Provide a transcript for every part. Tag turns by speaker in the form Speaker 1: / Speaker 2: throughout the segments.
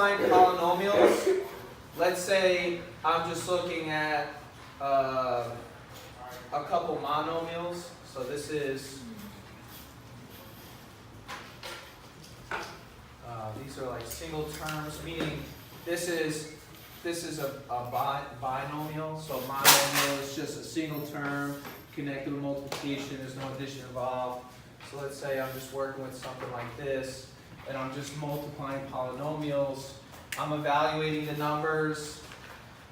Speaker 1: Polynomials. Let's say I'm just looking at a couple monomials. So this is these are like single terms, meaning this is a binomial. So a monomial is just a single term connected with multiplication. There's no addition involved. So let's say I'm just working with something like this, and I'm just multiplying polynomials. I'm evaluating the numbers,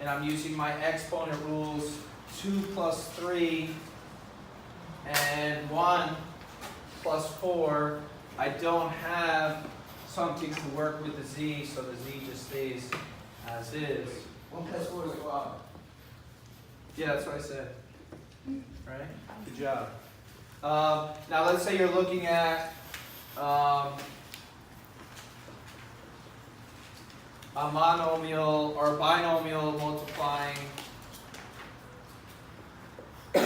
Speaker 1: and I'm using my exponent rules, 2 plus 3 and 1 plus 4. I don't have something to work with the z, so the z just stays as is.
Speaker 2: 1 plus 4 is 5.
Speaker 1: Yeah, that's what I said. Right? Good job. Now let's say you're looking at a monomial or a binomial multiplying a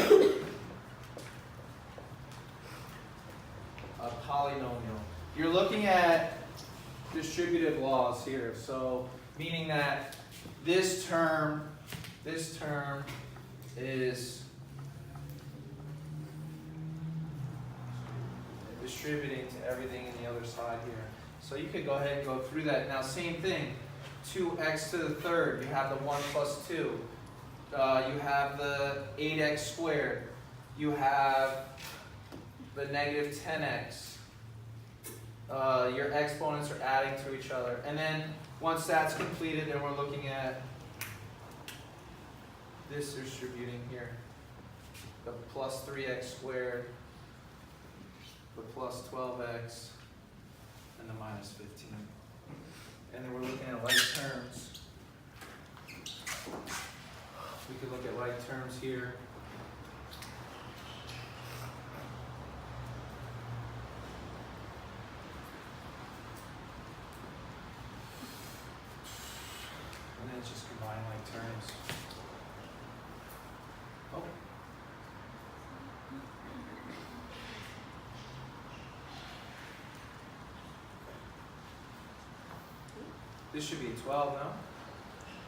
Speaker 1: polynomial. You're looking at distributive laws here. So meaning that this term is distributing to everything in the other side here. So you could go ahead and go through that. Now same thing, 2x to the third, you have the 1 plus 2. You have the 8x squared. You have the negative 10x. Your exponents are adding to each other. And then once that's completed, then we're looking at this distributing here. The plus 3x squared, the plus 12x, and the minus 15. And then we're looking at like terms. We could look at like terms here. And then just combine like terms. Oh. This should be 12, no?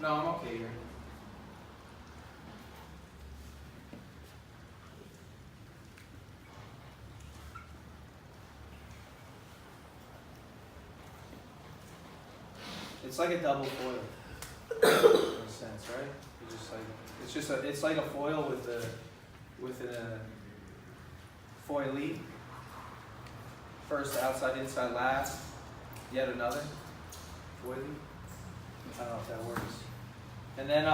Speaker 1: No, I'm okay here. It's like a double foil, in a sense, right? It's like a foil with a foilie. First, outside, inside, last. Yet another. I don't know if that works. And then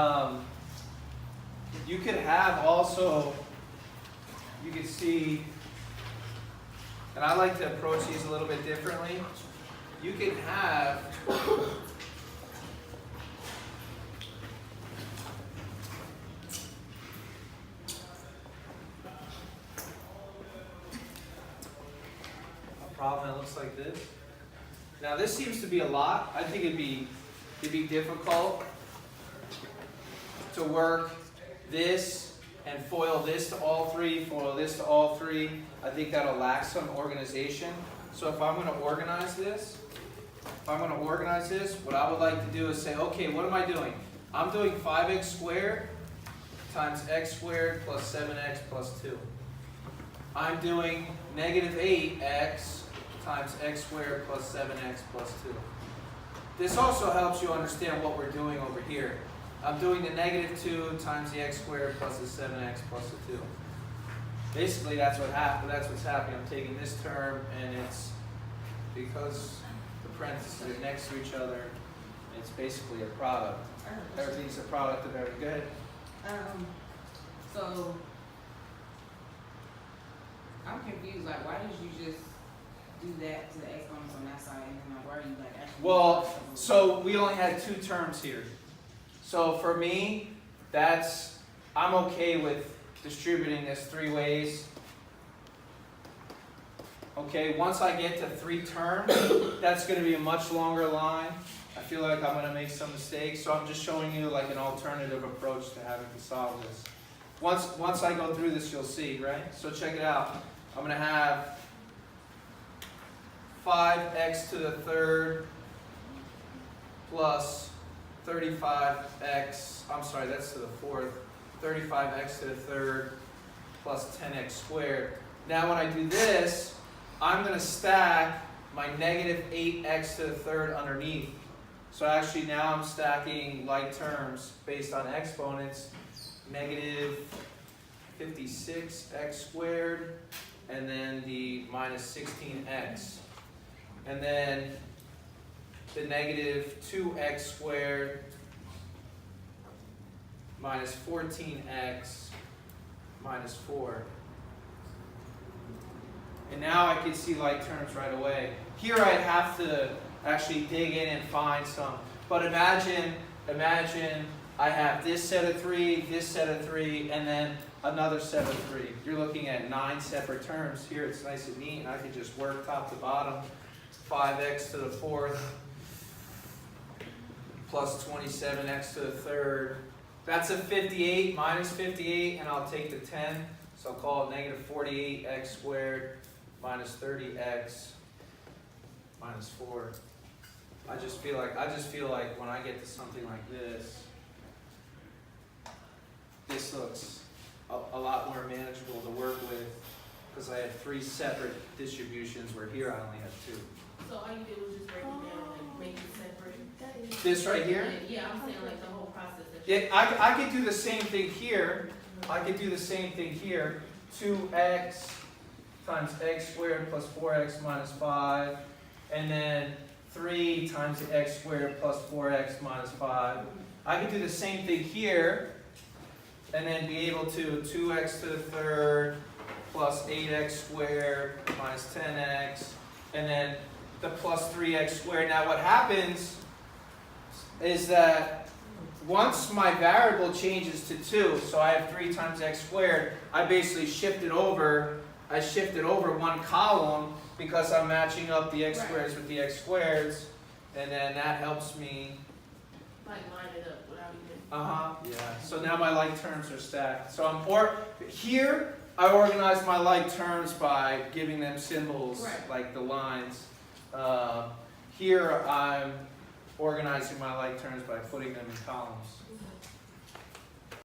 Speaker 1: you could have also, you could see, and I like to approach these a little bit differently. You could have a problem that looks like this. Now this seems to be a lot. I think it'd be difficult to work this and foil this to all three, foil this to all three. I think that'll lack some organization. So if I'm going to organize this, what I would like to do is say, okay, what am I doing? I'm doing 5x squared times x squared plus 7x plus 2. I'm doing negative 8x times x squared plus 7x plus 2. This also helps you understand what we're doing over here. I'm doing the negative 2 times the x squared plus the 7x plus the 2. Basically, that's what's happening. I'm taking this term, and it's because the parentheses are next to each other, it's basically a product. Everything's a product of everything. Go ahead.
Speaker 3: So I'm confused. Like, why did you just do that to the exponents on that side, and then like, why are you like actually?
Speaker 1: Well, so we only had 2 terms here. So for me, I'm okay with distributing this 3 ways. Okay, once I get to 3 terms, that's going to be a much longer line. I feel like I'm going to make some mistakes, so I'm just showing you like an alternative approach to having to solve this. Once I go through this, you'll see, right? So check it out. I'm going to have 5x to the third plus 35x, I'm sorry, that's to the fourth, 35x to the third plus 10x squared. Now when I do this, I'm going to stack my negative 8x to the third underneath. So actually now I'm stacking like terms based on exponents, negative 56x squared, and then the minus 16x. And then the negative 2x squared minus 14x minus 4. And now I can see like terms right away. Here I'd have to actually dig in and find some. But imagine I have this set of 3, this set of 3, and then another set of 3. You're looking at 9 separate terms. Here it's nice and neat, and I can just work top to bottom. 5x to the fourth plus 27x to the third. That's a 58 minus 58, and I'll take the 10. So I'll call it negative 48x squared minus 30x minus 4. I just feel like when I get to something like this, this looks a lot more manageable to work with because I have 3 separate distributions where here I only have 2.
Speaker 2: So all you did was just break it down, like make it separate?
Speaker 1: This right here?
Speaker 2: Yeah, I'm saying like the whole process. That
Speaker 1: Yeah, I could do the same thing here. I could do the same thing here. 2x times x squared plus 4x minus 5. And then 3 times x squared plus 4x minus 5. I could do the same thing here. And then be able to 2x to the third plus 8x squared minus 10x. And then the plus 3x squared. Now what happens is that once my variable changes to 2, so I have 3 times x squared, I basically shifted over one column because I'm matching up the x squareds with the x squareds, and then that helps me.
Speaker 2: like line it up without even.
Speaker 1: Yeah. So now my like terms are stacked. So here I organize my like terms by giving them symbols like the lines. Here I'm organizing my like terms by putting them in columns.